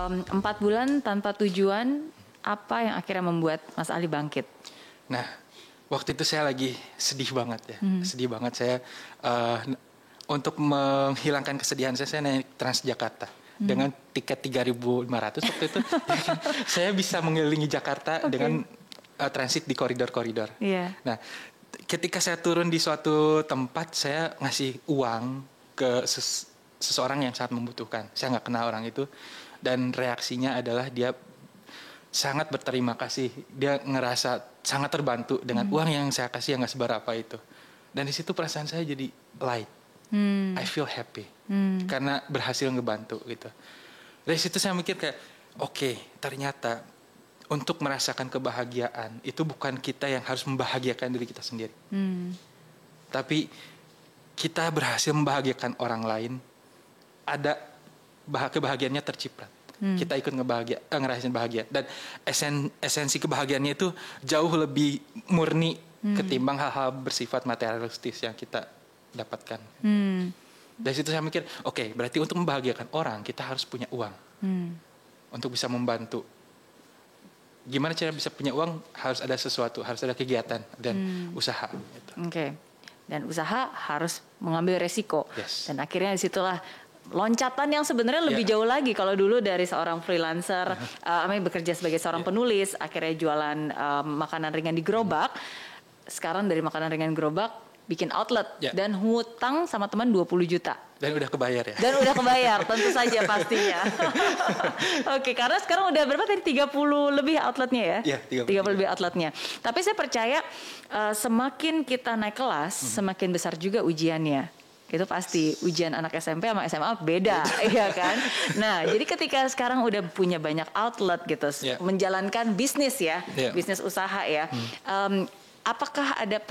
4 bulan tanpa tujuan, apa yang akhirnya membuat Mas Ali bangkit? Nah, waktu itu saya lagi sedih banget ya. Sedih banget saya. Untuk menghilangkan kesedihan saya naik Transjakarta. Dengan tiket 3.500 waktu itu. Saya bisa mengelilingi Jakarta dengan transit di koridor-koridor. Yeah. Nah, ketika saya turun di suatu tempat, saya ngasih uang ke seseorang yang sangat membutuhkan. Saya nggak kenal orang itu. Dan reaksinya adalah dia sangat berterima kasih. Dia ngerasa sangat terbantu dengan uang yang saya kasih yang nggak seberapa itu. Dan di situ perasaan saya jadi light. I feel happy. Karena berhasil ngebantu gitu. Dari situ saya mikir kayak, oke, ternyata untuk merasakan kebahagiaan itu bukan kita yang harus membahagiakan diri kita sendiri. Tapi kita berhasil membahagiakan orang lain, ada kebahagiaannya terciprat. Kita ikut ngerasain bahagia. Dan esensi kebahagiaannya itu jauh lebih murni ketimbang hal-hal bersifat materialistis yang kita dapatkan. Dari situ saya mikir, oke, berarti untuk membahagiakan orang kita harus punya uang untuk bisa membantu. Gimana cara bisa punya uang? Harus ada sesuatu, harus ada kegiatan dan usaha. Gitu. Oke. Dan usaha harus mengambil resiko. Yes. Dan akhirnya disitulah loncatan yang sebenarnya lebih jauh lagi. Kalau dulu dari seorang freelancer, bekerja sebagai seorang penulis, akhirnya jualan makanan ringan di gerobak. Sekarang dari makanan ringan gerobak bikin outlet dan hutang sama teman 20 juta. Dan udah kebayar ya. Dan udah kebayar, tentu saja pastinya. Oke, karena sekarang udah berapa tadi? 30 lebih outletnya ya? Iya, 30 lebih outletnya. Tapi saya percaya semakin kita naik kelas, semakin besar juga ujiannya. Itu pasti, ujian anak SMP sama SMA beda, iya kan? Nah, jadi ketika sekarang udah punya banyak outlet gitu, menjalankan bisnis ya, bisnis usaha ya. Apakah ada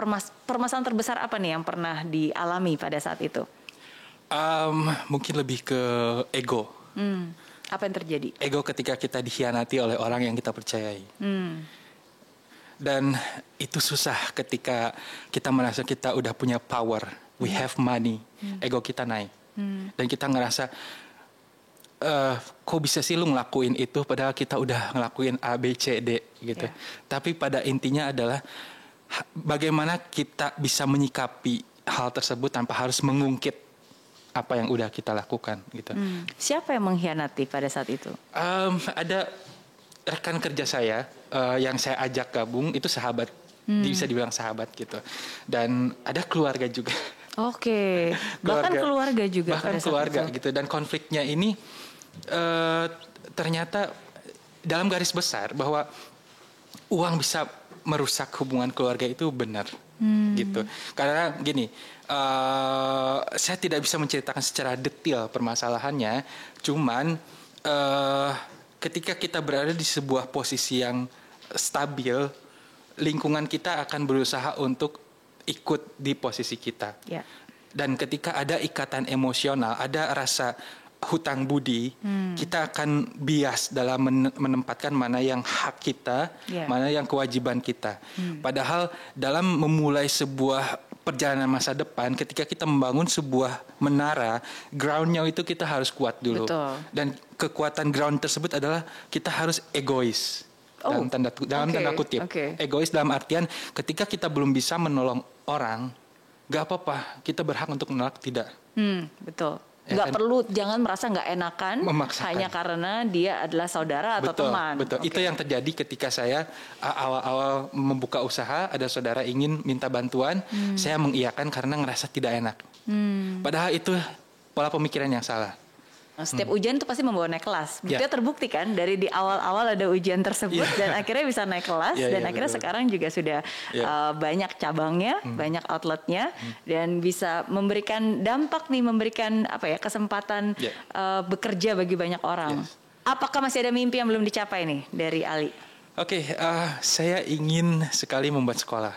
permasalahan terbesar apa nih yang pernah dialami pada saat itu? Mungkin lebih ke ego. Apa yang terjadi? Ego ketika kita dikhianati oleh orang yang kita percayai. Dan itu susah ketika kita merasa kita udah punya power, we have money, ego kita naik. Dan kita ngerasa, kok bisa sih lu ngelakuin itu padahal kita udah ngelakuin A, B, C, D gitu. Tapi pada intinya adalah bagaimana kita bisa menyikapi hal tersebut tanpa harus mengungkit apa yang udah kita lakukan gitu. Siapa yang mengkhianati pada saat itu? Ada rekan kerja saya yang saya ajak gabung, itu sahabat, bisa dibilang sahabat gitu. Dan ada keluarga juga. Oke, bahkan keluarga juga. Bahkan keluarga gitu. Dan konfliknya ini ternyata dalam garis besar bahwa uang bisa merusak hubungan keluarga itu benar gitu. Karena gini, saya tidak bisa menceritakan secara detail permasalahannya. Cuman ketika kita berada di sebuah posisi yang stabil, lingkungan kita akan berusaha untuk ikut di posisi kita. Dan ketika ada ikatan emosional, ada rasa hutang budi, kita akan bias dalam menempatkan mana yang hak kita, mana yang kewajiban kita. Padahal dalam memulai sebuah perjalanan masa depan, ketika kita membangun sebuah menara, groundnya itu kita harus kuat dulu. Betul. Dan kekuatan ground tersebut adalah kita harus egois. Dalam tanda kutip. Egois dalam artian ketika kita belum bisa menolong orang, gak apa-apa, kita berhak untuk menolak tidak. Betul. Nggak perlu, jangan merasa nggak enakan memaksakan. Hanya karena dia adalah saudara atau teman. Betul. Itu yang terjadi ketika saya awal-awal membuka usaha, ada saudara ingin minta bantuan, saya mengiyakan karena ngerasa tidak enak. Padahal itu pola pemikiran yang salah. Setiap ujian itu pasti membawa naik kelas. Buktinya terbukti kan, dari di awal-awal ada ujian tersebut dan akhirnya bisa naik kelas dan akhirnya sekarang juga sudah banyak cabangnya, banyak outletnya dan bisa memberikan dampak nih, memberikan kesempatan bekerja bagi banyak orang. Apakah masih ada mimpi yang belum dicapai nih dari Ali? Oke, saya ingin sekali membuat sekolah.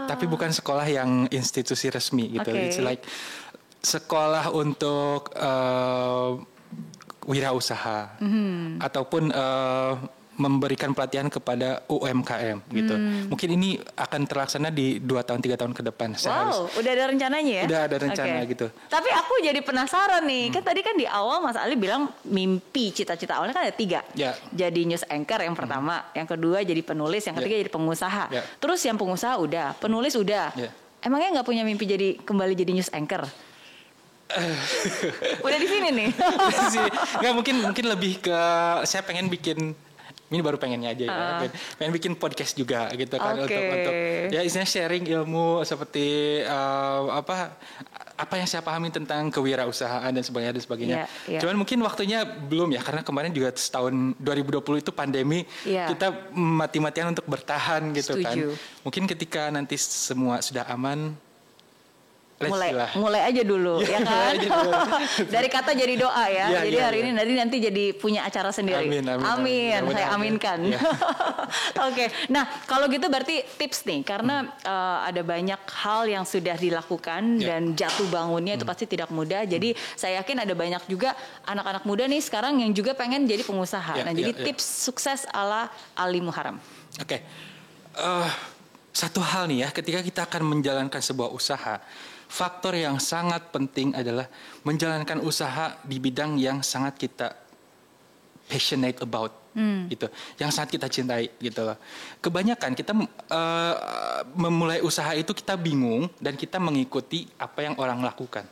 Tapi bukan sekolah yang institusi resmi gitu. It's like sekolah untuk wirausaha ataupun memberikan pelatihan kepada UMKM gitu. Mungkin ini akan terlaksana di 2 tahun 3 tahun ke depan. Wow, udah ada rencananya ya? Udah ada rencana gitu. Tapi aku jadi penasaran nih, kan tadi kan di awal Mas Ali bilang mimpi cita-cita awalnya kan ada 3. Ya. Jadi news anchor yang pertama, yang kedua jadi penulis, yang ketiga jadi pengusaha. Ya. Terus yang pengusaha udah, penulis udah. Ya. Emangnya nggak punya mimpi kembali jadi news anchor? Udah di sini nih. Nggak, mungkin lebih ke saya pengen bikin, ini baru pengennya aja ya. Pengen bikin podcast juga gitu kan, untuk ya istilahnya sharing ilmu seperti apa yang saya pahami tentang kewirausahaan dan sebagainya. Cuman mungkin waktunya belum ya, karena kemarin juga tahun 2020 itu pandemi, kita mati-matian untuk bertahan gitu. Setuju. Kan. Mungkin ketika nanti semua sudah aman, mulai aja dulu ya kan. Dari kata jadi doa ya. Jadi hari ini nanti jadi punya acara sendiri. Amin. Saya aminkan. Oke. Nah, kalau gitu berarti tips nih, karena ada banyak hal yang sudah dilakukan dan jatuh bangunnya itu pasti tidak mudah. Jadi saya yakin ada banyak juga anak-anak muda nih sekarang yang juga pengen jadi pengusaha. Jadi tips sukses ala Ali Muharram. Oke. Satu hal nih ya, ketika kita akan menjalankan sebuah usaha, faktor yang sangat penting adalah menjalankan usaha di bidang yang sangat kita passionate about, gitu, yang sangat kita cintai, gitu loh. Kebanyakan kita memulai usaha itu kita bingung dan kita mengikuti apa yang orang lakukan,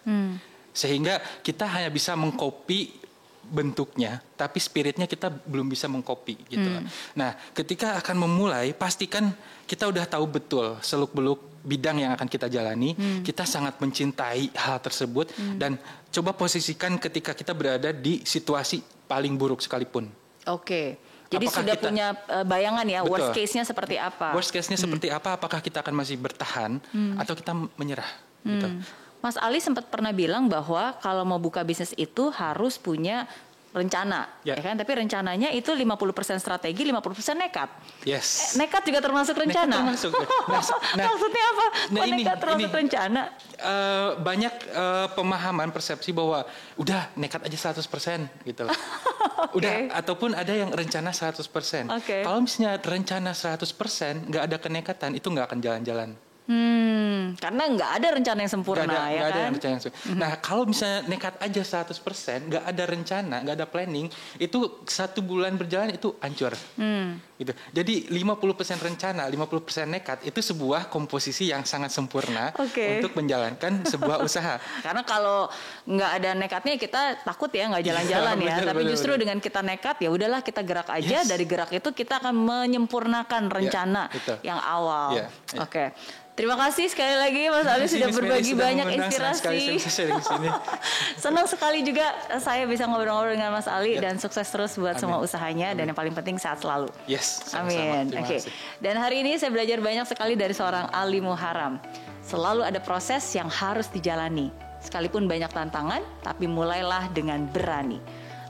sehingga kita hanya bisa mengcopy bentuknya, tapi spiritnya kita belum bisa mengcopy, gitu loh. Nah, ketika akan memulai, pastikan kita udah tahu betul seluk-beluk bidang yang akan kita jalani, kita sangat mencintai hal tersebut, dan coba posisikan ketika kita berada di situasi paling buruk sekalipun. Oke. Jadi apakah sudah punya bayangan ya, betul, worst case-nya seperti apa? Worst case-nya seperti apa? Apakah kita akan masih bertahan atau kita menyerah? Gitu. Mas Ali sempat pernah bilang bahwa kalau mau buka bisnis itu harus punya rencana, ya kan? Tapi rencananya itu 50% strategi, 50% nekat. Yes. Nekat juga termasuk rencana. Nekat termasuk. Maksudnya apa? Nekat termasuk rencana? Banyak pemahaman persepsi bahwa udah nekat aja 100% gitu loh. Udah, ataupun ada yang rencana 100%. Kalau misalnya rencana 100% nggak ada kenekatan, itu nggak akan jalan-jalan. Karena nggak ada rencana yang sempurna, ya kan? Ada rencana yang sempurna. Nah, kalau misalnya nekat aja 100%, nggak ada rencana, nggak ada planning, itu 1 bulan berjalan itu hancur. Gitu. Jadi 50% rencana, 50% nekat itu sebuah komposisi yang sangat sempurna untuk menjalankan sebuah usaha. Karena kalau nggak ada nekatnya kita takut ya nggak jalan-jalan ya. Tapi justru dengan kita nekat ya udahlah kita gerak aja. Dari gerak itu kita akan menyempurnakan rencana yang awal. Oke. Terima kasih sekali lagi Mas Ali sudah berbagi banyak inspirasi. Senang sekali juga saya bisa ngobrol-ngobrol dengan Mas Ali dan sukses terus buat semua usahanya dan yang paling penting sehat selalu. Yes. Amin. Oke. Dan hari ini saya belajar banyak sekali dari seorang Ali Muharram. Selalu ada proses yang harus dijalani. Sekalipun banyak tantangan, tapi mulailah dengan berani.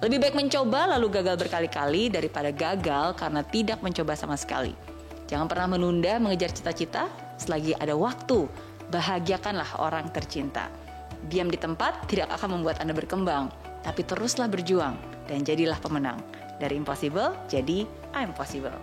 Lebih baik mencoba lalu gagal berkali-kali daripada gagal karena tidak mencoba sama sekali. Jangan pernah menunda mengejar cita-cita. Selagi ada waktu, bahagiakanlah orang tercinta. Diam di tempat tidak akan membuat Anda berkembang, tapi teruslah berjuang dan jadilah pemenang. Dari impossible jadi I'm possible.